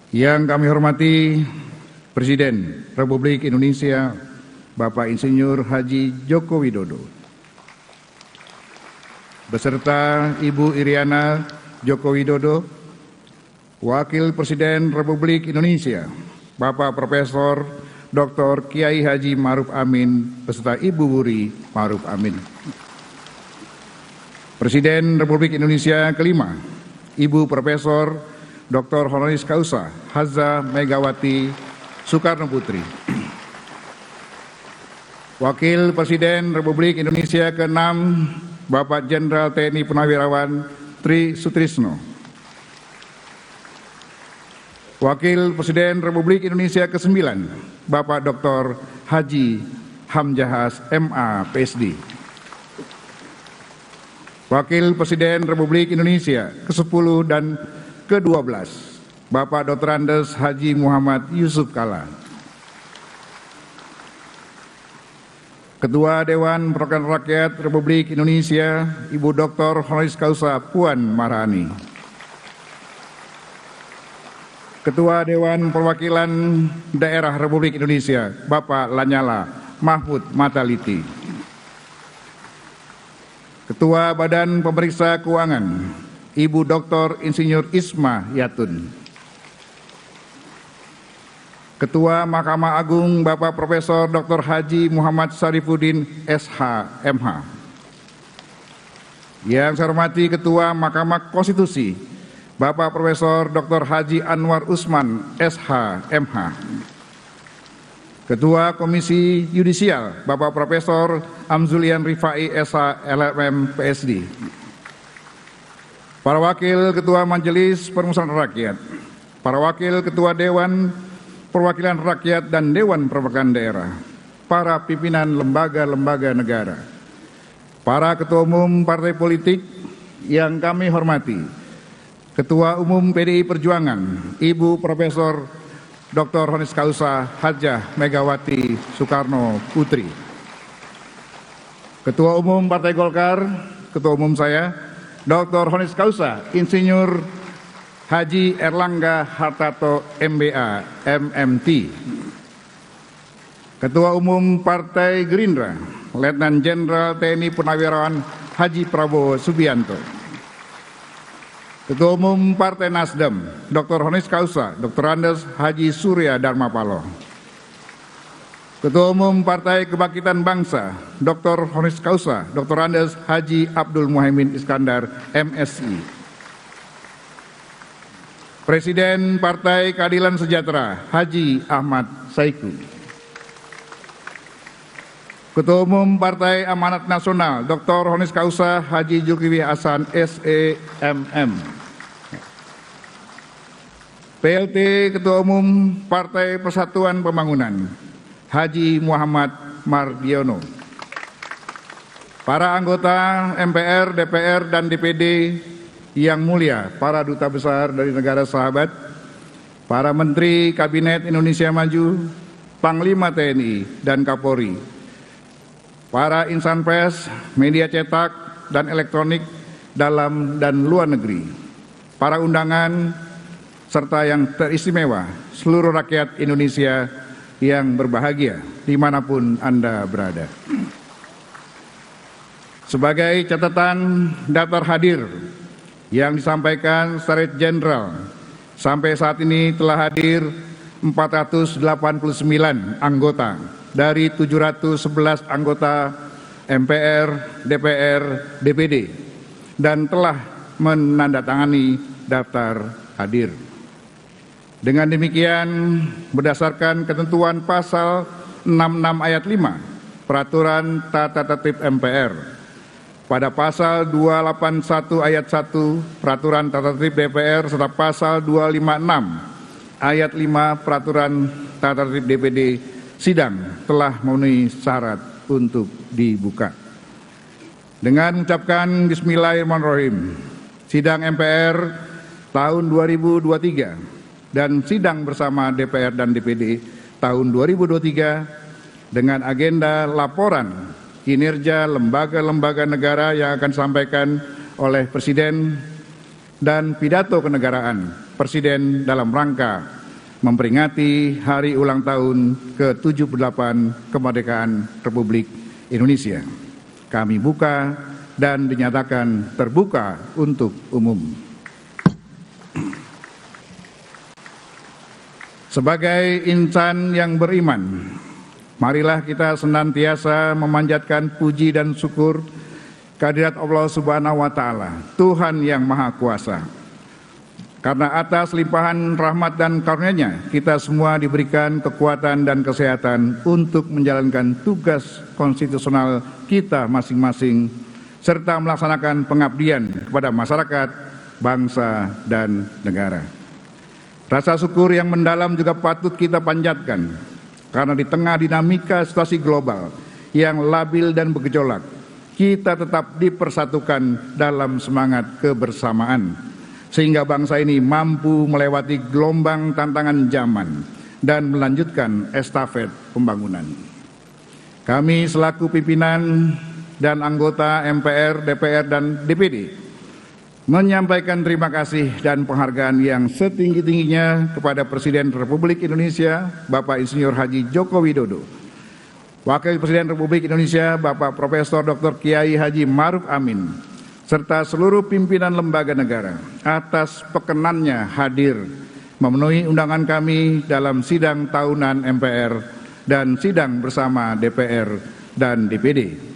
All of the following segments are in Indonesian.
Yang kami hormati Presiden Republik Indonesia Bapak Insinyur Haji Joko Widodo, beserta Ibu Iriana Joko Widodo, Wakil Presiden Republik Indonesia Bapak Profesor Dr. Kiai Haji Ma'ruf Amin beserta Ibu Wuri Ma'ruf Amin. Presiden Republik Indonesia kelima, Ibu Profesor Dr. Honoris Causa Haza Megawati Soekarno Putri. Wakil Presiden Republik Indonesia keenam, Bapak Jenderal TNI Purnawirawan Tri Sutrisno. Wakil Presiden Republik Indonesia ke-9, Bapak Dr. Haji Hamzahas MA PSD. Wakil Presiden Republik Indonesia ke-10 dan ke-12, Bapak Dr. Andes Haji Muhammad Yusuf Kalla. Ketua Dewan Perwakilan Rakyat Republik Indonesia, Ibu Dr. Honoris Causa Puan Maharani. Ketua Dewan Perwakilan Daerah Republik Indonesia, Bapak Lanyala Mahfud Mataliti. Ketua Badan Pemeriksa Keuangan, Ibu Dr. Insinyur Isma Yatun. Ketua Mahkamah Agung, Bapak Profesor Dr. Haji Muhammad Syarifuddin SH MH. Yang saya hormati Ketua Mahkamah Konstitusi, Bapak Profesor Dr. Haji Anwar Usman SH MH. Ketua Komisi Yudisial, Bapak Profesor Amzulian Rifai SH LLM PSD. Para Wakil Ketua Majelis Permusyawaratan Rakyat, para Wakil Ketua Dewan Perwakilan Rakyat dan Dewan Perwakilan Daerah, para pimpinan lembaga-lembaga negara, para Ketua Umum Partai Politik yang kami hormati, Ketua Umum PDI Perjuangan, Ibu Profesor Dr. Honoris Causa Hajah Megawati Soekarno Putri. Ketua Umum Partai Golkar, Ketua Umum saya, Dr. Honoris Causa Insinyur Haji Erlangga Hartarto MBA MMT. Ketua Umum Partai Gerindra, Letnan Jenderal TNI Purnawirawan Haji Prabowo Subianto. Ketua Umum Partai Nasdem, Dr. Honoris Causa Dr. Andes Haji Surya Dharmapalo. Ketua Umum Partai Kebangkitan Bangsa, Dr. Honoris Causa Dr. Andes Haji Abdul Muhaimin Iskandar MSI. Presiden Partai Keadilan Sejahtera, Haji Ahmad Saiku. Ketua Umum Partai Amanat Nasional, Dr. Honoris Causa Haji Zulkifli Hasan SEMM. PLT Ketua Umum Partai Persatuan Pembangunan, Haji Muhammad Mardiono. Para anggota MPR, DPR, dan DPD yang mulia, para duta besar dari negara sahabat, para Menteri Kabinet Indonesia Maju, Panglima TNI dan Kapolri, para insan pers, media cetak dan elektronik dalam dan luar negeri, para undangan, serta yang teristimewa, seluruh rakyat Indonesia yang berbahagia dimanapun Anda berada. Sebagai catatan daftar hadir yang disampaikan Sekretariat Jenderal, sampai saat ini telah hadir 489 anggota dari 711 anggota MPR, DPR, DPD, dan telah menandatangani daftar hadir. Dengan demikian, berdasarkan ketentuan pasal 66 ayat 5 Peraturan Tata Tertib MPR, pada pasal 281 ayat 1 Peraturan Tata Tertib DPR serta pasal 256 ayat 5 Peraturan Tata Tertib DPD, sidang telah memenuhi syarat untuk dibuka. Dengan mengucapkan Bismillahirrahmanirrahim, sidang MPR tahun 2023 dan sidang bersama DPR dan DPD tahun 2023 dengan agenda laporan kinerja lembaga-lembaga negara yang akan disampaikan oleh Presiden dan pidato kenegaraan Presiden dalam rangka memperingati hari ulang tahun ke-78 kemerdekaan Republik Indonesia. Kami buka dan dinyatakan terbuka untuk umum. Sebagai insan yang beriman, marilah kita senantiasa memanjatkan puji dan syukur kehadirat Allah Subhanahu wa Ta'ala, Tuhan yang Maha Kuasa. Karena atas limpahan rahmat dan karunia-Nya, kita semua diberikan kekuatan dan kesehatan untuk menjalankan tugas konstitusional kita masing-masing, serta melaksanakan pengabdian kepada masyarakat, bangsa, dan negara. Rasa syukur yang mendalam juga patut kita panjatkan, karena di tengah dinamika situasi global yang labil dan bergejolak, kita tetap dipersatukan dalam semangat kebersamaan, sehingga bangsa ini mampu melewati gelombang tantangan zaman dan melanjutkan estafet pembangunan. Kami selaku pimpinan dan anggota MPR, DPR, dan DPD menyampaikan terima kasih dan penghargaan yang setinggi-tingginya kepada Presiden Republik Indonesia, Bapak Insinyur Haji Joko Widodo, Wakil Presiden Republik Indonesia, Bapak Profesor Dr. Kiai Haji Ma'ruf Amin, serta seluruh pimpinan lembaga negara atas perkenannya hadir memenuhi undangan kami dalam sidang tahunan MPR dan sidang bersama DPR dan DPD.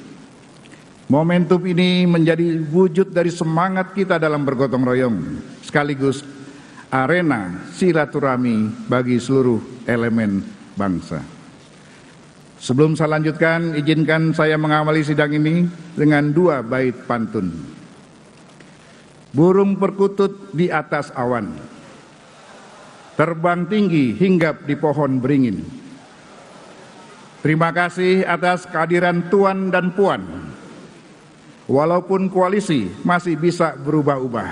Momentum ini menjadi wujud dari semangat kita dalam bergotong royong, sekaligus arena silaturahmi bagi seluruh elemen bangsa. Sebelum saya lanjutkan, izinkan saya mengawali sidang ini dengan 2 bait pantun. Burung perkutut di atas awan, terbang tinggi hinggap di pohon beringin. Terima kasih atas kehadiran Tuan dan Puan. Walaupun koalisi masih bisa berubah-ubah.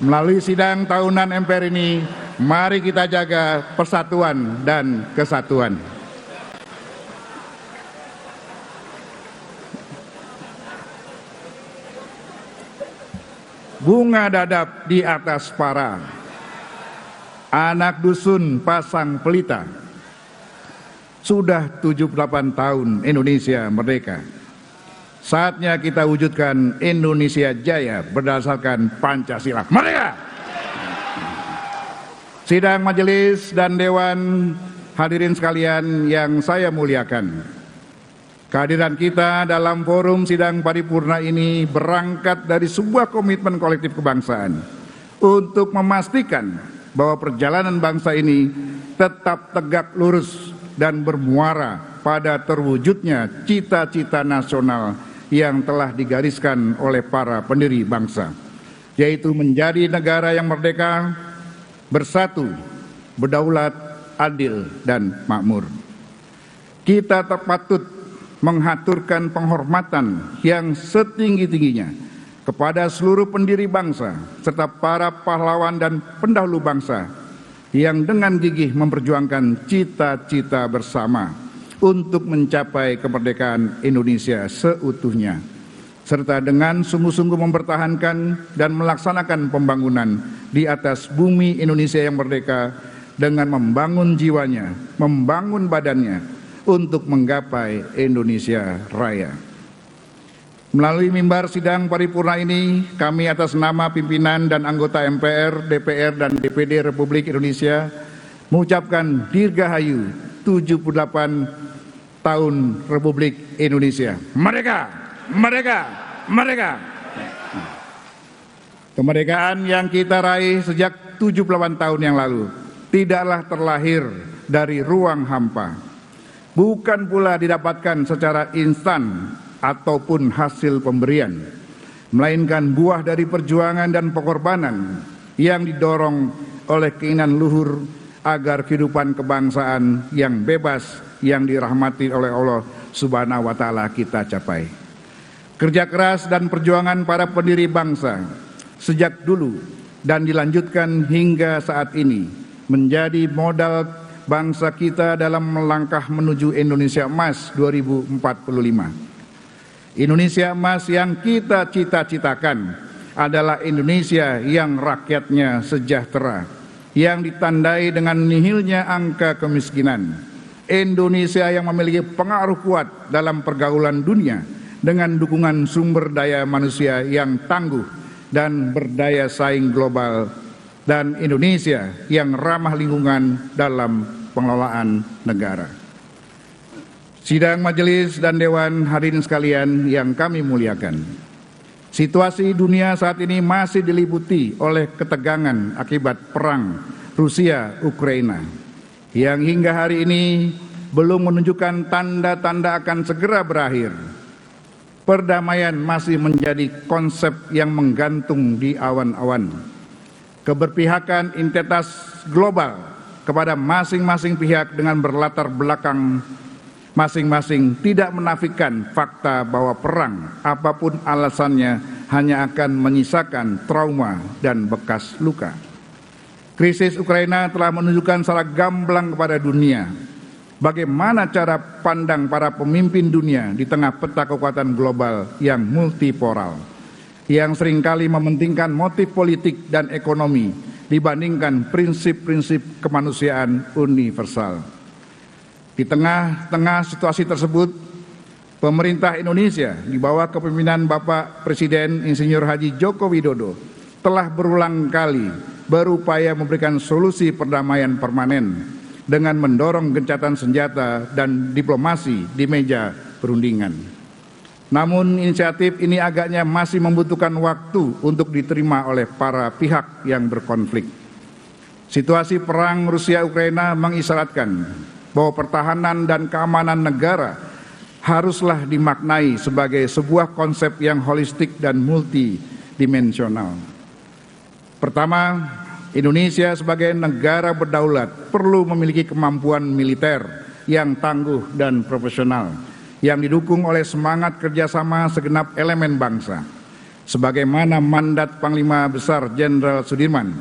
Melalui sidang tahunan MPR ini, mari kita jaga persatuan dan kesatuan. Bunga dadap di atas para, anak dusun pasang pelita. Sudah 78 tahun Indonesia merdeka. Saatnya kita wujudkan Indonesia Jaya berdasarkan Pancasila. Merdeka! Sidang majelis dan dewan, hadirin sekalian yang saya muliakan. Kehadiran kita dalam forum sidang paripurna ini berangkat dari sebuah komitmen kolektif kebangsaan untuk memastikan bahwa perjalanan bangsa ini tetap tegak lurus dan bermuara pada terwujudnya cita-cita nasional yang telah digariskan oleh para pendiri bangsa, yaitu menjadi negara yang merdeka, bersatu, berdaulat, adil, dan makmur. Kita patut menghaturkan penghormatan yang setinggi-tingginya kepada seluruh pendiri bangsa serta para pahlawan dan pendahulu bangsa yang dengan gigih memperjuangkan cita-cita bersama untuk mencapai kemerdekaan Indonesia seutuhnya, serta dengan sungguh-sungguh mempertahankan dan melaksanakan pembangunan di atas bumi Indonesia yang merdeka dengan membangun jiwanya, membangun badannya untuk menggapai Indonesia Raya. Melalui mimbar sidang paripurna ini, kami atas nama pimpinan dan anggota MPR, DPR, dan DPD Republik Indonesia mengucapkan Dirgahayu 78 tahun Republik Indonesia. Merdeka! Merdeka! Merdeka! Kemerdekaan yang kita raih sejak 78 tahun yang lalu tidaklah terlahir dari ruang hampa, bukan pula didapatkan secara instan ataupun hasil pemberian, melainkan buah dari perjuangan dan pengorbanan yang didorong oleh keinginan luhur agar kehidupan kebangsaan yang bebas, yang dirahmati oleh Allah Subhanahu wa Ta'ala kita capai. Kerja keras dan perjuangan para pendiri bangsa sejak dulu dan dilanjutkan hingga saat ini menjadi modal bangsa kita dalam melangkah menuju Indonesia Emas 2045. Indonesia Emas yang kita cita-citakan adalah Indonesia yang rakyatnya sejahtera, yang ditandai dengan nihilnya angka kemiskinan. Indonesia yang memiliki pengaruh kuat dalam pergaulan dunia dengan dukungan sumber daya manusia yang tangguh dan berdaya saing global, dan Indonesia yang ramah lingkungan dalam pengelolaan negara. Sidang majelis dan dewan hadirin sekalian yang kami muliakan, situasi dunia saat ini masih diliputi oleh ketegangan akibat perang Rusia-Ukraina yang hingga hari ini belum menunjukkan tanda-tanda akan segera berakhir. Perdamaian masih menjadi konsep yang menggantung di awan-awan. Keberpihakan entitas global kepada masing-masing pihak dengan berlatar belakang masing-masing tidak menafikan fakta bahwa perang, apapun alasannya, hanya akan menyisakan trauma dan bekas luka. Krisis Ukraina telah menunjukkan secara gamblang kepada dunia bagaimana cara pandang para pemimpin dunia di tengah peta kekuatan global yang multipolar, yang seringkali mementingkan motif politik dan ekonomi dibandingkan prinsip-prinsip kemanusiaan universal. Di tengah-tengah situasi tersebut, pemerintah Indonesia di bawah kepemimpinan Bapak Presiden Insinyur Haji Joko Widodo telah berulang kali berupaya memberikan solusi perdamaian permanen dengan mendorong gencatan senjata dan diplomasi di meja perundingan. Namun inisiatif ini agaknya masih membutuhkan waktu untuk diterima oleh para pihak yang berkonflik. Situasi perang Rusia-Ukraina mengisyaratkan bahwa pertahanan dan keamanan negara haruslah dimaknai sebagai sebuah konsep yang holistik dan multidimensional. Pertama, Indonesia sebagai negara berdaulat perlu memiliki kemampuan militer yang tangguh dan profesional, yang didukung oleh semangat kerjasama segenap elemen bangsa. Sebagaimana mandat Panglima Besar Jenderal Sudirman,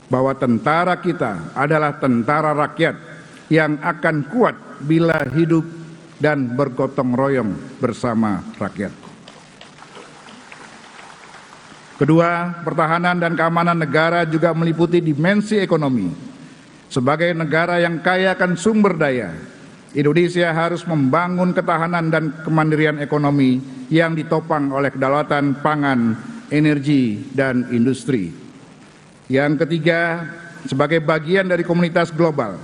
bahwa tentara kita adalah tentara rakyat yang akan kuat bila hidup dan bergotong royong bersama rakyat. Kedua, pertahanan dan keamanan negara juga meliputi dimensi ekonomi. Sebagai negara yang kaya akan sumber daya, Indonesia harus membangun ketahanan dan kemandirian ekonomi yang ditopang oleh kedaulatan pangan, energi, dan industri. Yang ketiga, sebagai bagian dari komunitas global,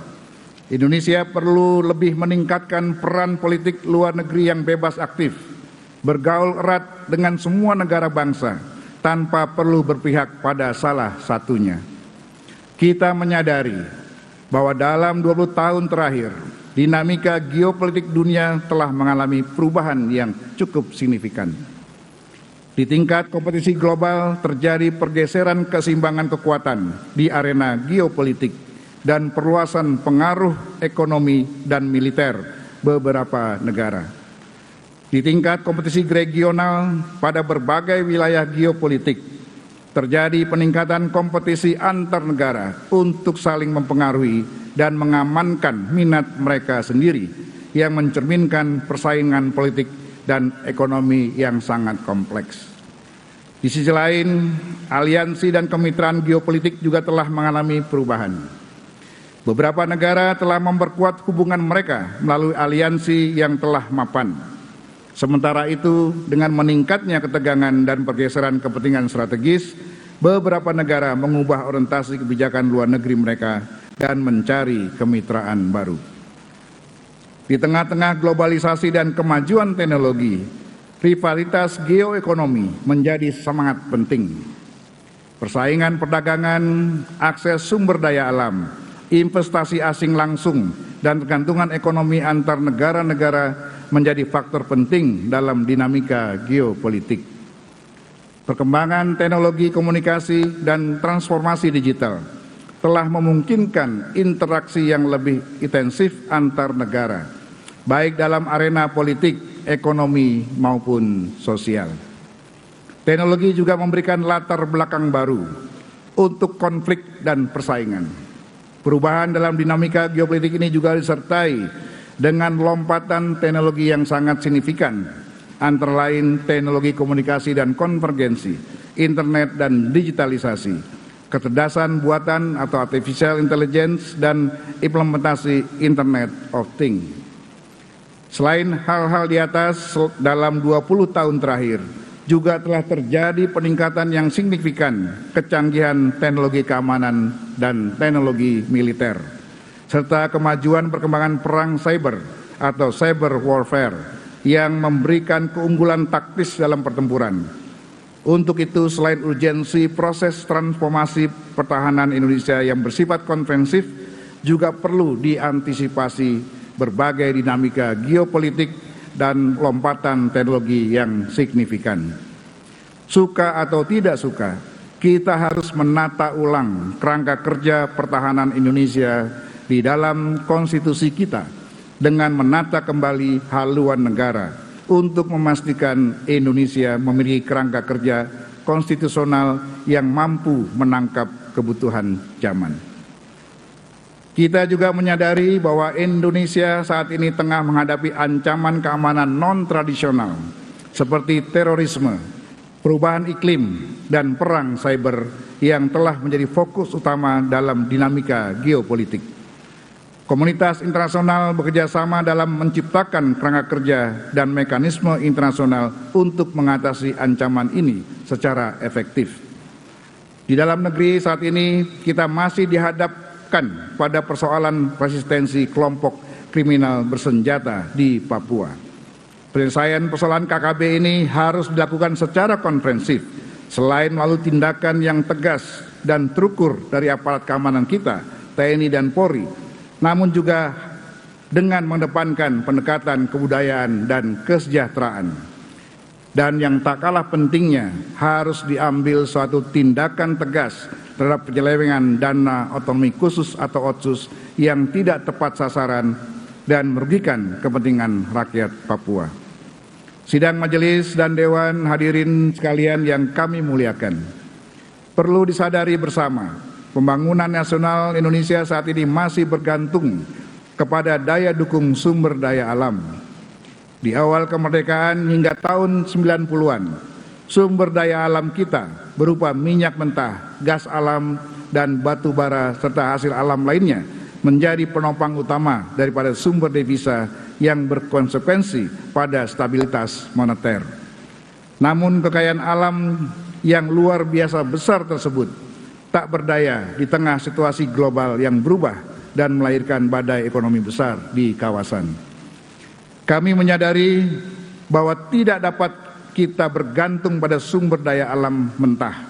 Indonesia perlu lebih meningkatkan peran politik luar negeri yang bebas aktif, bergaul erat dengan semua negara bangsa, tanpa perlu berpihak pada salah satunya. Kita menyadari bahwa dalam 20 tahun terakhir, dinamika geopolitik dunia telah mengalami perubahan yang cukup signifikan. Di tingkat kompetisi global terjadi pergeseran keseimbangan kekuatan di arena geopolitik dan perluasan pengaruh ekonomi dan militer beberapa negara. Di tingkat kompetisi regional pada berbagai wilayah geopolitik, terjadi peningkatan kompetisi antar negara untuk saling mempengaruhi dan mengamankan minat mereka sendiri, yang mencerminkan persaingan politik dan ekonomi yang sangat kompleks. Di sisi lain, aliansi dan kemitraan geopolitik juga telah mengalami perubahan. Beberapa negara telah memperkuat hubungan mereka melalui aliansi yang telah mapan. Sementara itu, dengan meningkatnya ketegangan dan pergeseran kepentingan strategis, beberapa negara mengubah orientasi kebijakan luar negeri mereka dan mencari kemitraan baru. Di tengah-tengah globalisasi dan kemajuan teknologi, rivalitas geoekonomi menjadi sangat penting. Persaingan perdagangan, akses sumber daya alam, investasi asing langsung, dan kegantungan ekonomi antar negara-negara menjadi faktor penting dalam dinamika geopolitik. Perkembangan teknologi komunikasi dan transformasi digital telah memungkinkan interaksi yang lebih intensif antar negara, baik dalam arena politik, ekonomi, maupun sosial. Teknologi juga memberikan latar belakang baru untuk konflik dan persaingan. Perubahan dalam dinamika geopolitik ini juga disertai dengan lompatan teknologi yang sangat signifikan, antara lain teknologi komunikasi dan konvergensi, internet dan digitalisasi, kecerdasan buatan atau artificial intelligence, dan implementasi Internet of Things. Selain hal-hal di atas, dalam 20 tahun terakhir juga telah terjadi peningkatan yang signifikan kecanggihan teknologi keamanan dan teknologi militer, serta kemajuan perkembangan perang cyber atau cyber warfare yang memberikan keunggulan taktis dalam pertempuran. Untuk itu, selain urgensi proses transformasi pertahanan Indonesia yang bersifat konvensif, juga perlu diantisipasi berbagai dinamika geopolitik dan lompatan teknologi yang signifikan. Suka atau tidak suka, kita harus menata ulang kerangka kerja pertahanan Indonesia di dalam konstitusi kita dengan menata kembali haluan negara untuk memastikan Indonesia memiliki kerangka kerja konstitusional yang mampu menangkap kebutuhan zaman. Kita juga menyadari bahwa Indonesia saat ini tengah menghadapi ancaman keamanan non-tradisional seperti terorisme, perubahan iklim, dan perang cyber yang telah menjadi fokus utama dalam dinamika geopolitik. Komunitas internasional bekerja sama dalam menciptakan kerangka kerja dan mekanisme internasional untuk mengatasi ancaman ini secara efektif. Di dalam negeri saat ini kita masih dihadapkan pada persoalan resistensi kelompok kriminal bersenjata di Papua. Penyelesaian persoalan KKB ini harus dilakukan secara komprehensif, selain melalui tindakan yang tegas dan terukur dari aparat keamanan kita, TNI dan Polri, namun juga dengan mengedepankan pendekatan kebudayaan dan kesejahteraan. Dan yang tak kalah pentingnya, harus diambil suatu tindakan tegas terhadap penyelewengan dana otonomi khusus atau otsus yang tidak tepat sasaran dan merugikan kepentingan rakyat Papua. Sidang majelis dan dewan hadirin sekalian yang kami muliakan, perlu disadari bersama, pembangunan nasional Indonesia saat ini masih bergantung kepada daya dukung sumber daya alam. Di awal kemerdekaan hingga tahun 90-an, sumber daya alam kita berupa minyak mentah, gas alam, dan batu bara serta hasil alam lainnya menjadi penopang utama daripada sumber devisa yang berkonsekuensi pada stabilitas moneter. Namun kekayaan alam yang luar biasa besar tersebut tak berdaya di tengah situasi global yang berubah dan melahirkan badai ekonomi besar di kawasan. Kami menyadari bahwa tidak dapat kita bergantung pada sumber daya alam mentah.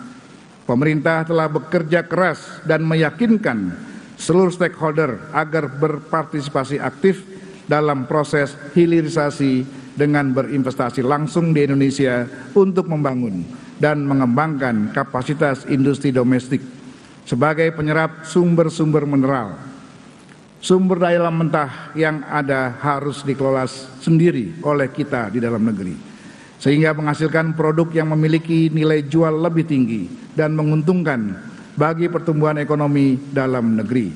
Pemerintah telah bekerja keras dan meyakinkan seluruh stakeholder agar berpartisipasi aktif dalam proses hilirisasi dengan berinvestasi langsung di Indonesia untuk membangun dan mengembangkan kapasitas industri domestik sebagai penyerap sumber-sumber mineral. Sumber daya alam mentah yang ada harus dikelola sendiri oleh kita di dalam negeri, sehingga menghasilkan produk yang memiliki nilai jual lebih tinggi dan menguntungkan bagi pertumbuhan ekonomi dalam negeri.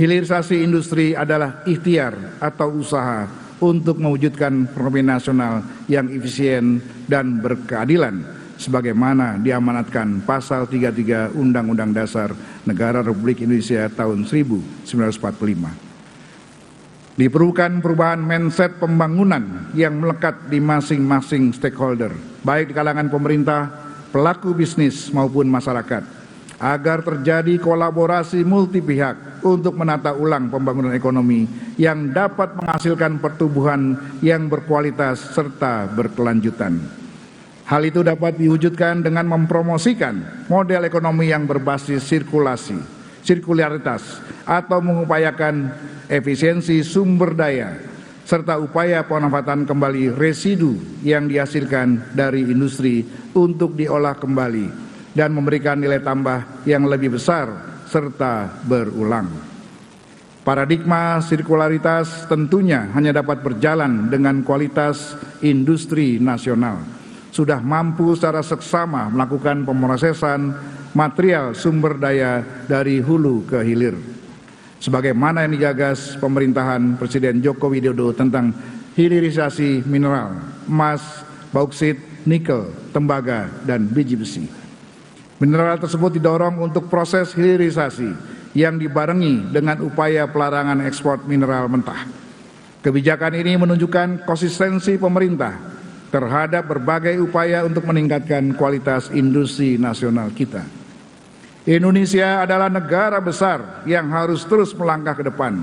Hilirisasi industri adalah ikhtiar atau usaha untuk mewujudkan ekonomi nasional yang efisien dan berkeadilan, sebagaimana diamanatkan Pasal 33 Undang-Undang Dasar Negara Republik Indonesia tahun 1945. Diperlukan perubahan mindset pembangunan yang melekat di masing-masing stakeholder, baik di kalangan pemerintah, pelaku bisnis maupun masyarakat, agar terjadi kolaborasi multi pihak untuk menata ulang pembangunan ekonomi yang dapat menghasilkan pertumbuhan yang berkualitas serta berkelanjutan. Hal itu dapat diwujudkan dengan mempromosikan model ekonomi yang berbasis sirkularitas, atau mengupayakan efisiensi sumber daya, serta upaya pemanfaatan kembali residu yang dihasilkan dari industri untuk diolah kembali dan memberikan nilai tambah yang lebih besar serta berulang. Paradigma sirkularitas tentunya hanya dapat berjalan dengan kualitas industri nasional sudah mampu secara seksama melakukan pemrosesan material sumber daya dari hulu ke hilir, sebagaimana yang digagas pemerintahan Presiden Joko Widodo tentang hilirisasi mineral, emas, bauksit, nikel, tembaga, dan biji besi. Mineral tersebut didorong untuk proses hilirisasi yang dibarengi dengan upaya pelarangan ekspor mineral mentah. Kebijakan ini menunjukkan konsistensi pemerintah terhadap berbagai upaya untuk meningkatkan kualitas industri nasional kita. Indonesia adalah negara besar yang harus terus melangkah ke depan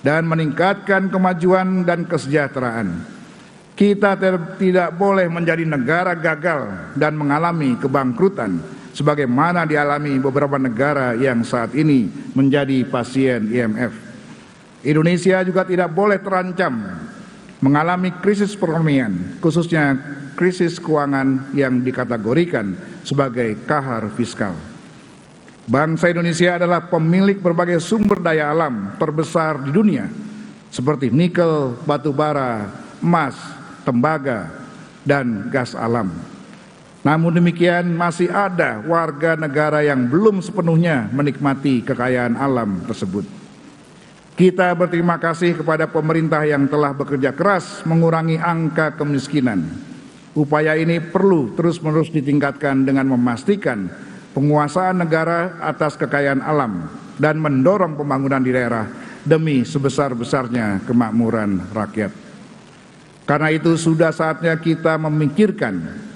dan meningkatkan kemajuan dan kesejahteraan. Kita tidak boleh menjadi negara gagal dan mengalami kebangkrutan sebagaimana dialami beberapa negara yang saat ini menjadi pasien IMF. Indonesia juga tidak boleh terancam mengalami krisis perekonomian, khususnya krisis keuangan yang dikategorikan sebagai kahar fiskal. Bangsa Indonesia adalah pemilik berbagai sumber daya alam terbesar di dunia, seperti nikel, batu bara, emas, tembaga, dan gas alam. Namun demikian masih ada warga negara yang belum sepenuhnya menikmati kekayaan alam tersebut. Kita berterima kasih kepada pemerintah yang telah bekerja keras mengurangi angka kemiskinan. Upaya ini perlu terus-menerus ditingkatkan dengan memastikan penguasaan negara atas kekayaan alam dan mendorong pembangunan di daerah demi sebesar-besarnya kemakmuran rakyat. Karena itu sudah saatnya kita memikirkan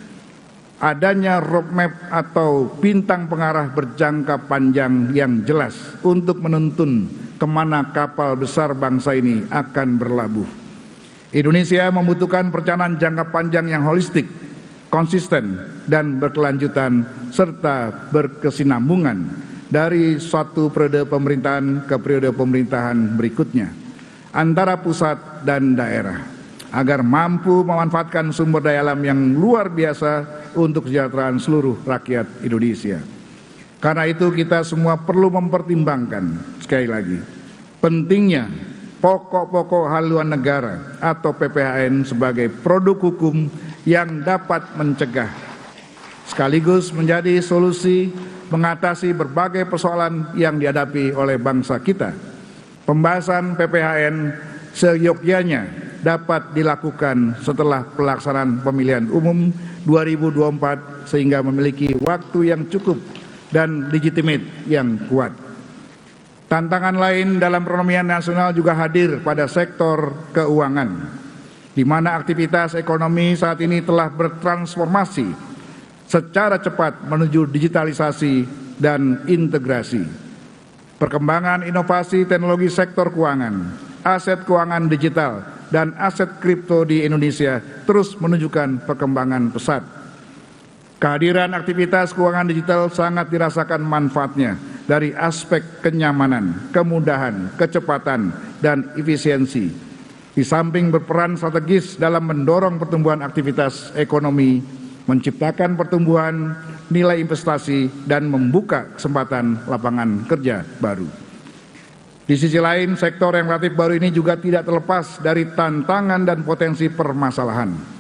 adanya roadmap atau bintang pengarah berjangka panjang yang jelas untuk menuntun kemana kapal besar bangsa ini akan berlabuh. Indonesia membutuhkan perencanaan jangka panjang yang holistik, konsisten, dan berkelanjutan serta berkesinambungan dari suatu periode pemerintahan ke periode pemerintahan berikutnya antara pusat dan daerah, agar mampu memanfaatkan sumber daya alam yang luar biasa untuk kesejahteraan seluruh rakyat Indonesia. Karena itu kita semua perlu mempertimbangkan sekali lagi pentingnya pokok-pokok haluan negara atau PPHN sebagai produk hukum yang dapat mencegah sekaligus menjadi solusi mengatasi berbagai persoalan yang dihadapi oleh bangsa kita. Pembahasan PPHN seyogyanya dapat dilakukan setelah pelaksanaan pemilihan umum 2024 sehingga memiliki waktu yang cukup dan legitimate yang kuat. Tantangan lain dalam perekonomian nasional juga hadir pada sektor keuangan, di mana aktivitas ekonomi saat ini telah bertransformasi secara cepat menuju digitalisasi dan integrasi. Perkembangan inovasi teknologi sektor keuangan, aset keuangan digital, dan aset kripto di Indonesia terus menunjukkan perkembangan pesat. Kehadiran aktivitas keuangan digital sangat dirasakan manfaatnya dari aspek kenyamanan, kemudahan, kecepatan, dan efisiensi. Di samping berperan strategis dalam mendorong pertumbuhan aktivitas ekonomi, menciptakan pertumbuhan nilai investasi, dan membuka kesempatan lapangan kerja baru. Di sisi lain, sektor yang relatif baru ini juga tidak terlepas dari tantangan dan potensi permasalahan.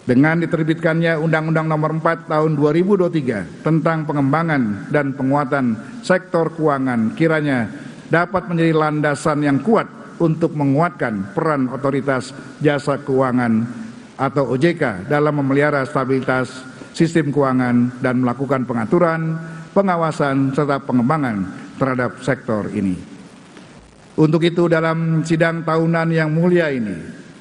Dengan diterbitkannya Undang-Undang Nomor 4 Tahun 2023 tentang pengembangan dan penguatan sektor keuangan kiranya dapat menjadi landasan yang kuat untuk menguatkan peran Otoritas Jasa Keuangan atau OJK dalam memelihara stabilitas sistem keuangan dan melakukan pengaturan, pengawasan, serta pengembangan terhadap sektor ini. Untuk itu dalam sidang tahunan yang mulia ini,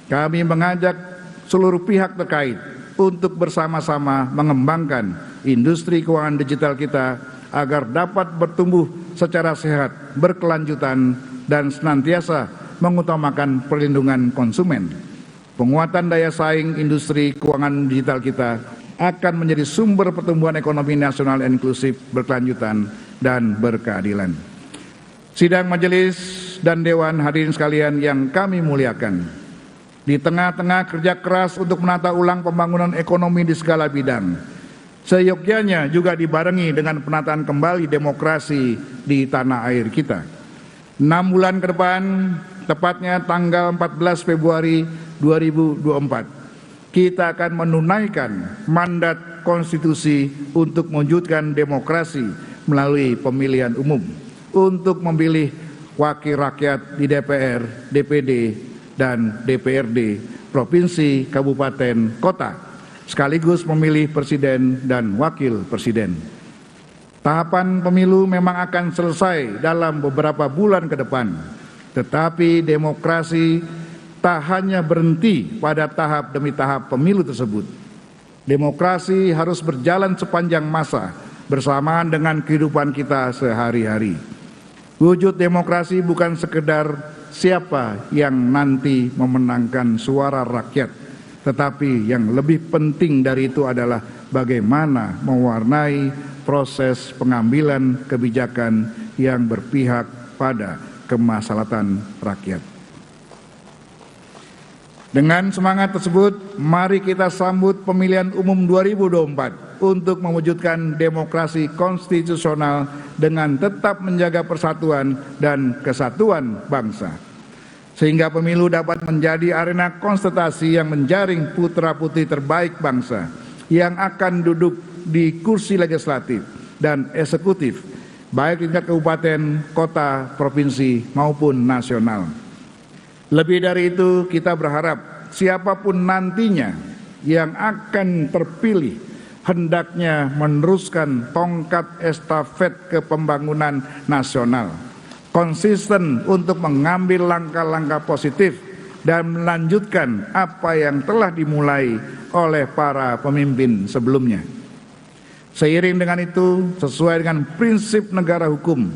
kami mengajak seluruh pihak terkait untuk bersama-sama mengembangkan industri keuangan digital kita agar dapat bertumbuh secara sehat, berkelanjutan, dan senantiasa mengutamakan perlindungan konsumen. Penguatan daya saing industri keuangan digital kita akan menjadi sumber pertumbuhan ekonomi nasional inklusif, berkelanjutan, dan berkeadilan. Sidang majelis dan dewan hadirin sekalian yang kami muliakan, di tengah-tengah kerja keras untuk menata ulang pembangunan ekonomi di segala bidang, seyogyanya juga dibarengi dengan penataan kembali demokrasi di tanah air kita. 6 bulan ke depan, tepatnya tanggal 14 Februari 2024, kita akan menunaikan mandat konstitusi untuk mewujudkan demokrasi melalui pemilihan umum, untuk memilih wakil rakyat di DPR, DPD, dan DPRD, provinsi, kabupaten, kota, sekaligus memilih presiden dan wakil presiden. Tahapan pemilu memang akan selesai dalam beberapa bulan ke depan, tetapi demokrasi tak hanya berhenti pada tahap demi tahap pemilu tersebut. Demokrasi harus berjalan sepanjang masa bersamaan dengan kehidupan kita sehari-hari. Wujud demokrasi bukan sekedar siapa yang nanti memenangkan suara rakyat, tetapi yang lebih penting dari itu adalah bagaimana mewarnai proses pengambilan kebijakan yang berpihak pada kemaslahatan rakyat. Dengan semangat tersebut, mari kita sambut pemilihan umum 2024 untuk mewujudkan demokrasi konstitusional dengan tetap menjaga persatuan dan kesatuan bangsa. Sehingga pemilu dapat menjadi arena konsultasi yang menjaring putra-putri terbaik bangsa yang akan duduk di kursi legislatif dan eksekutif, baik tingkat kabupaten, kota, provinsi maupun nasional. Lebih dari itu, kita berharap siapapun nantinya yang akan terpilih hendaknya meneruskan tongkat estafet kepembangunan nasional, konsisten untuk mengambil langkah-langkah positif dan melanjutkan apa yang telah dimulai oleh para pemimpin sebelumnya. Seiring dengan itu, sesuai dengan prinsip negara hukum,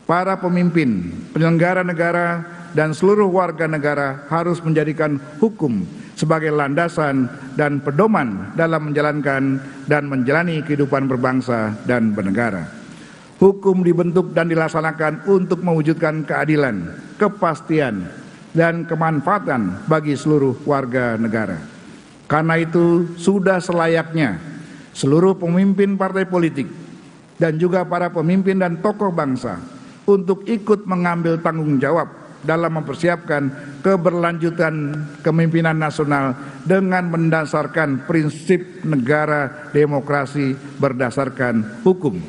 para pemimpin, penyelenggara negara, dan seluruh warga negara harus menjadikan hukum sebagai landasan dan pedoman dalam menjalankan dan menjalani kehidupan berbangsa dan bernegara. Hukum dibentuk dan dilaksanakan untuk mewujudkan keadilan, kepastian, dan kemanfaatan bagi seluruh warga negara. Karena itu, sudah selayaknya seluruh pemimpin partai politik dan juga para pemimpin dan tokoh bangsa untuk ikut mengambil tanggung jawab dalam mempersiapkan keberlanjutan kepemimpinan nasional dengan mendasarkan prinsip negara demokrasi berdasarkan hukum.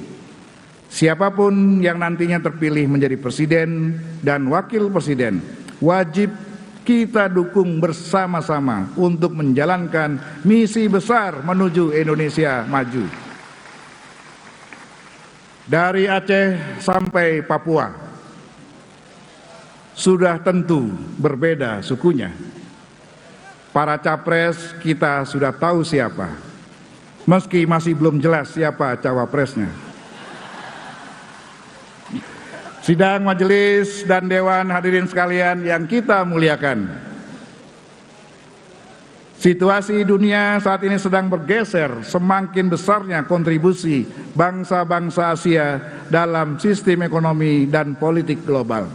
Siapapun yang nantinya terpilih menjadi presiden dan wakil presiden, wajib kita dukung bersama-sama untuk menjalankan misi besar menuju Indonesia maju. Dari Aceh sampai Papua, sudah tentu berbeda sukunya. Para capres kita sudah tahu siapa, meski masih belum jelas siapa cawapresnya. Sidang majelis dan dewan hadirin sekalian yang kita muliakan, situasi dunia saat ini sedang bergeser semakin besarnya kontribusi bangsa-bangsa Asia dalam sistem ekonomi dan politik global.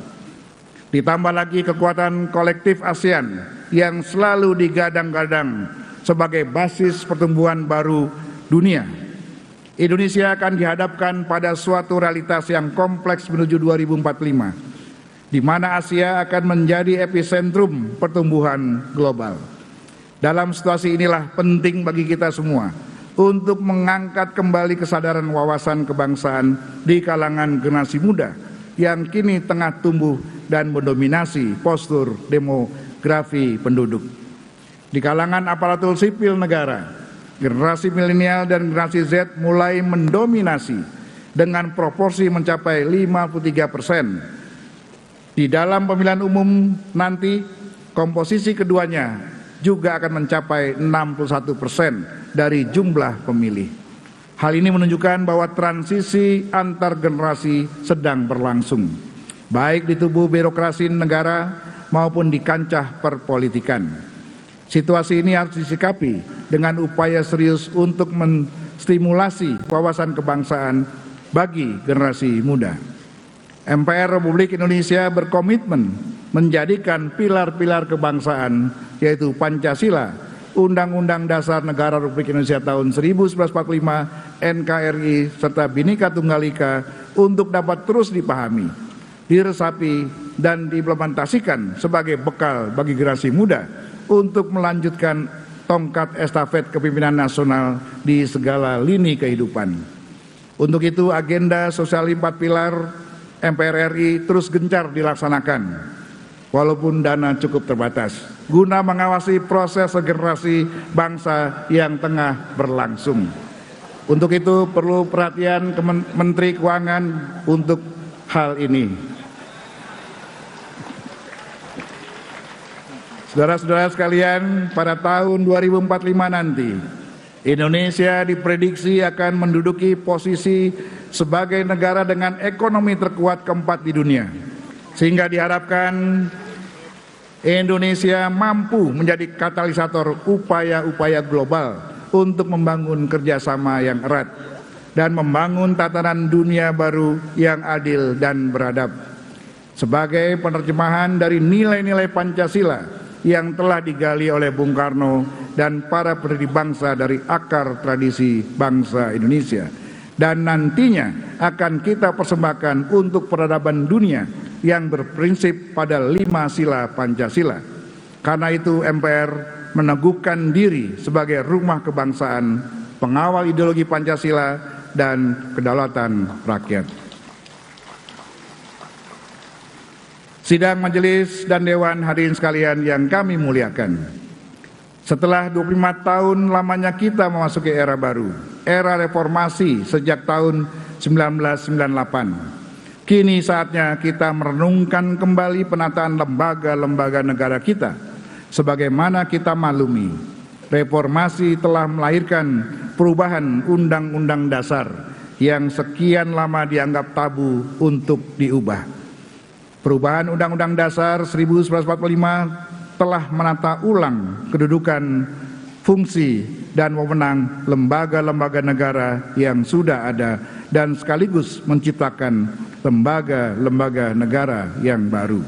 Ditambah lagi kekuatan kolektif ASEAN yang selalu digadang-gadang sebagai basis pertumbuhan baru dunia. Indonesia akan dihadapkan pada suatu realitas yang kompleks menuju 2045, di mana Asia akan menjadi epicentrum pertumbuhan global. Dalam situasi inilah penting bagi kita semua untuk mengangkat kembali kesadaran wawasan kebangsaan di kalangan generasi muda yang kini tengah tumbuh dan mendominasi postur demografi penduduk. Di kalangan aparatur sipil negara, generasi milenial dan generasi Z mulai mendominasi dengan proporsi mencapai 53%. Di dalam pemilihan umum nanti, komposisi keduanya juga akan mencapai 61% dari jumlah pemilih. Hal ini menunjukkan bahwa transisi antar generasi sedang berlangsung, baik di tubuh birokrasi negara maupun di kancah perpolitikan. Situasi ini harus disikapi dengan upaya serius untuk menstimulasi wawasan kebangsaan bagi generasi muda. MPR Republik Indonesia berkomitmen menjadikan pilar-pilar kebangsaan, yaitu Pancasila, Undang-Undang Dasar Negara Republik Indonesia tahun 1945, NKRI, serta Bhinneka Tunggal Ika untuk dapat terus dipahami, diresapi, dan diimplementasikan sebagai bekal bagi generasi muda untuk melanjutkan tongkat estafet kepemimpinan nasional di segala lini kehidupan. Untuk itu, agenda sosial 4 pilar MPR RI terus gencar dilaksanakan, walaupun dana cukup terbatas, guna mengawasi proses regenerasi bangsa yang tengah berlangsung. Untuk itu perlu perhatian Menteri Keuangan untuk hal ini. Saudara-saudara sekalian, pada tahun 2045 nanti, Indonesia diprediksi akan menduduki posisi sebagai negara dengan ekonomi terkuat keempat di dunia. Sehingga diharapkan Indonesia mampu menjadi katalisator upaya-upaya global untuk membangun kerjasama yang erat dan membangun tatanan dunia baru yang adil dan beradab. Sebagai penerjemahan dari nilai-nilai Pancasila yang telah digali oleh Bung Karno dan para pendiri bangsa dari akar tradisi bangsa Indonesia, dan nantinya akan kita persembahkan untuk peradaban dunia yang berprinsip pada 5 sila Pancasila. Karena itu MPR meneguhkan diri sebagai rumah kebangsaan, pengawal ideologi Pancasila dan kedaulatan rakyat. Sidang majelis dan dewan hadirin sekalian yang kami muliakan. Setelah 25 tahun lamanya kita memasuki era baru, era reformasi sejak tahun 1998. Kini saatnya kita merenungkan kembali penataan lembaga-lembaga negara kita. Sebagaimana kita maklumi, reformasi telah melahirkan perubahan Undang-Undang Dasar yang sekian lama dianggap tabu untuk diubah. Perubahan Undang-Undang Dasar 1945 telah menata ulang kedudukan, fungsi, dan wewenang lembaga-lembaga negara yang sudah ada dan sekaligus menciptakan lembaga-lembaga negara yang baru.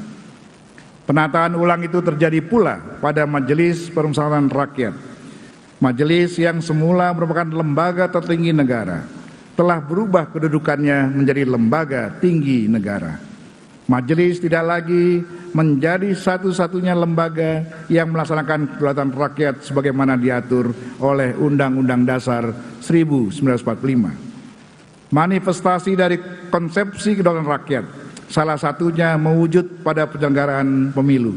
Penataan ulang itu terjadi pula pada Majelis Permusyawaratan Rakyat. Majelis yang semula merupakan lembaga tertinggi negara telah berubah kedudukannya menjadi lembaga tinggi negara. Majelis tidak lagi menjadi satu-satunya lembaga yang melaksanakan kedaulatan rakyat sebagaimana diatur oleh Undang-Undang Dasar 1945. Manifestasi dari konsepsi kedaulatan rakyat, salah satunya mewujud pada penyelenggaraan pemilu.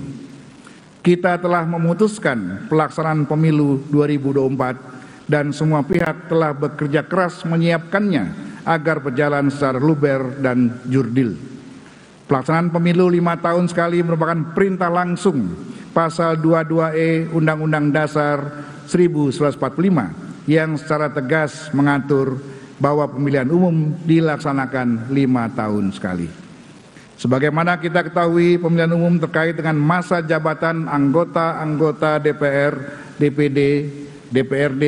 Kita telah memutuskan pelaksanaan pemilu 2024 dan semua pihak telah bekerja keras menyiapkannya agar berjalan secara luber dan jurdil. Pelaksanaan pemilu 5 tahun sekali merupakan perintah langsung pasal 22E Undang-Undang Dasar 1945 yang secara tegas mengatur bahwa pemilihan umum dilaksanakan 5 tahun sekali. Sebagaimana kita ketahui, pemilihan umum terkait dengan masa jabatan anggota-anggota DPR, DPD, DPRD,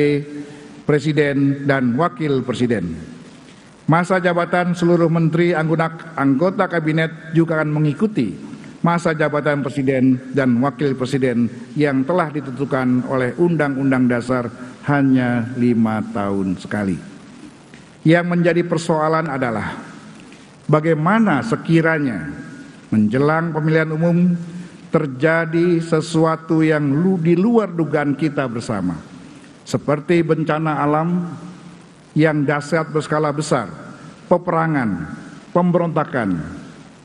Presiden, dan Wakil Presiden. Masa jabatan seluruh menteri anggota kabinet juga akan mengikuti masa jabatan presiden dan wakil presiden yang telah ditentukan oleh Undang-Undang Dasar hanya 5 tahun sekali. Yang menjadi persoalan adalah bagaimana sekiranya menjelang pemilihan umum terjadi sesuatu yang di luar dugaan kita bersama, seperti bencana alam yang dahsyat berskala besar, peperangan, pemberontakan,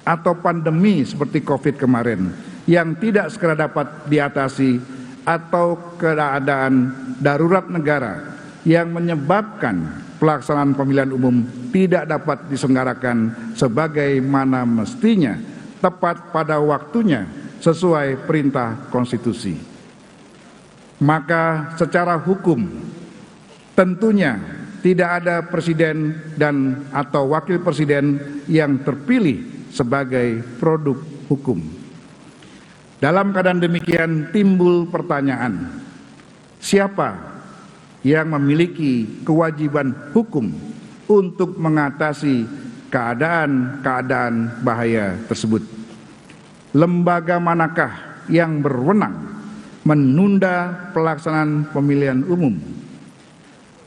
atau pandemi seperti COVID kemarin yang tidak segera dapat diatasi, atau keadaan darurat negara yang menyebabkan pelaksanaan pemilihan umum tidak dapat diselenggarakan sebagaimana mestinya, tepat pada waktunya sesuai perintah konstitusi. Maka secara hukum tentunya tidak ada presiden dan atau wakil presiden yang terpilih sebagai produk hukum. Dalam keadaan demikian timbul pertanyaan, siapa yang memiliki kewajiban hukum untuk mengatasi keadaan-keadaan bahaya tersebut? Lembaga manakah yang berwenang menunda pelaksanaan pemilihan umum?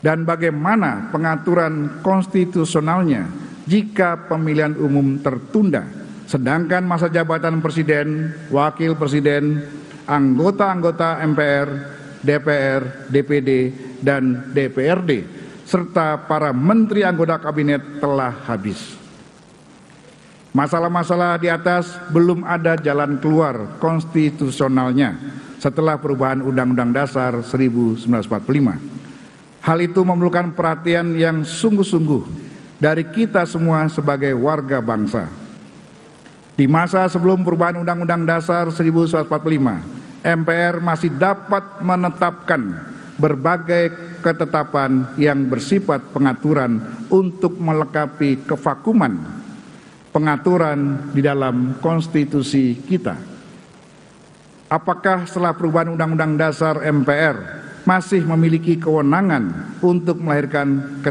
Dan bagaimana pengaturan konstitusionalnya jika pemilihan umum tertunda, sedangkan masa jabatan presiden, wakil presiden, anggota-anggota MPR, DPR, DPD, dan DPRD, serta para menteri anggota kabinet telah habis. Masalah-masalah di atas belum ada jalan keluar konstitusionalnya setelah perubahan Undang-Undang Dasar 1945. Hal itu memerlukan perhatian yang sungguh-sungguh dari kita semua sebagai warga bangsa. Di masa sebelum perubahan Undang-Undang Dasar 1945, MPR masih dapat menetapkan berbagai ketetapan yang bersifat pengaturan untuk melengkapi kevakuman pengaturan di dalam konstitusi kita. Apakah setelah perubahan Undang-Undang Dasar MPR masih memiliki kewenangan untuk melahirkan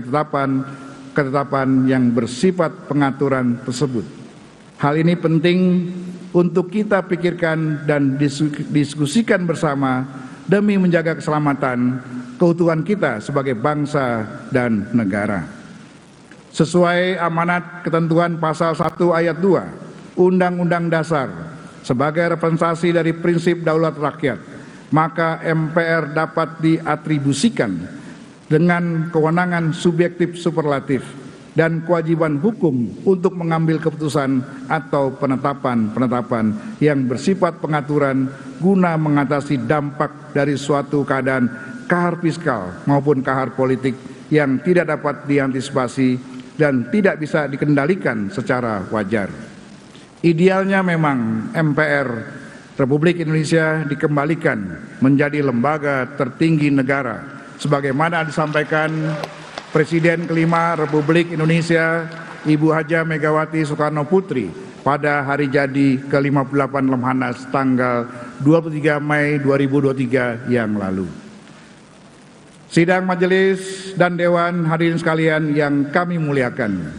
ketetapan yang bersifat pengaturan tersebut? Hal ini penting untuk kita pikirkan dan diskusikan bersama demi menjaga keselamatan keutuhan kita sebagai bangsa dan negara. Sesuai amanat ketentuan pasal 1 ayat 2 Undang-Undang Dasar sebagai representasi dari prinsip daulat rakyat, maka MPR dapat diatribusikan dengan kewenangan subjektif superlatif dan kewajiban hukum untuk mengambil keputusan atau penetapan yang bersifat pengaturan guna mengatasi dampak dari suatu keadaan kahar fiskal maupun kahar politik yang tidak dapat diantisipasi dan tidak bisa dikendalikan secara wajar. Idealnya memang MPR Republik Indonesia dikembalikan menjadi lembaga tertinggi negara sebagaimana disampaikan Presiden kelima Republik Indonesia Ibu Haja Megawati Soekarno Putri pada hari jadi ke-58 Lemhanas tanggal 23 Mei 2023 yang lalu. Sidang majelis dan dewan hadirin sekalian yang kami muliakan.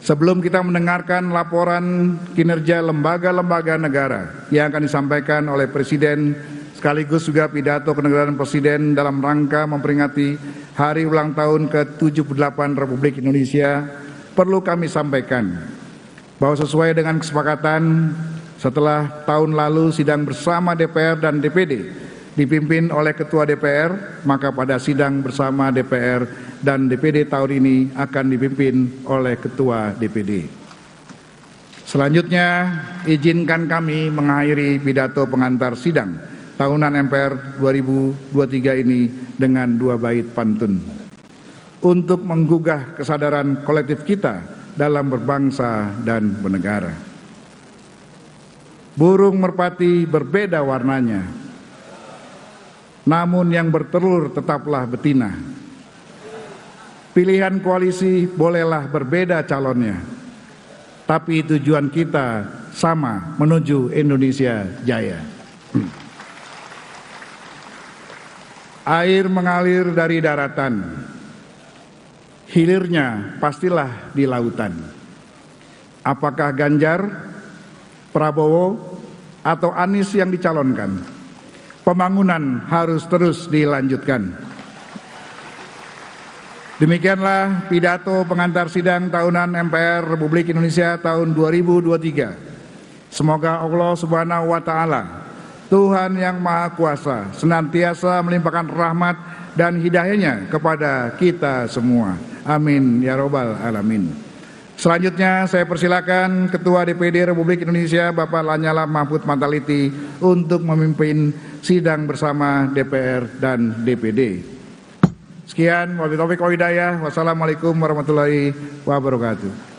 Sebelum kita mendengarkan laporan kinerja lembaga-lembaga negara yang akan disampaikan oleh Presiden sekaligus juga pidato kenegaraan Presiden dalam rangka memperingati Hari Ulang Tahun ke-78 Republik Indonesia, perlu kami sampaikan bahwa sesuai dengan kesepakatan setelah tahun lalu sidang bersama DPR dan DPD dipimpin oleh Ketua DPR, maka pada sidang bersama DPR dan DPD tahun ini akan dipimpin oleh Ketua DPD. Selanjutnya, izinkan kami mengakhiri pidato pengantar sidang tahunan MPR 2023 ini dengan 2 bait pantun untuk menggugah kesadaran kolektif kita dalam berbangsa dan bernegara. Burung merpati berbeda warnanya, namun yang bertelur tetaplah betina. Pilihan koalisi bolehlah berbeda calonnya, tapi tujuan kita sama, menuju Indonesia Jaya. Air mengalir dari daratan, hilirnya pastilah di lautan. Apakah Ganjar, Prabowo, atau Anies yang dicalonkan? Pembangunan harus terus dilanjutkan. Demikianlah pidato pengantar sidang tahunan MPR Republik Indonesia tahun 2023. Semoga Allah Subhanahu wa Ta'ala, Tuhan yang Maha Kuasa, senantiasa melimpahkan rahmat dan hidayahnya kepada kita semua. Amin ya robbal alamin. Selanjutnya saya persilakan Ketua DPD Republik Indonesia Bapak Lanyala Mahfud Mataliti untuk memimpin sidang bersama DPR dan DPD. Sekian, wabillahi taufiq wal hidayah. Wassalamualaikum warahmatullahi wabarakatuh.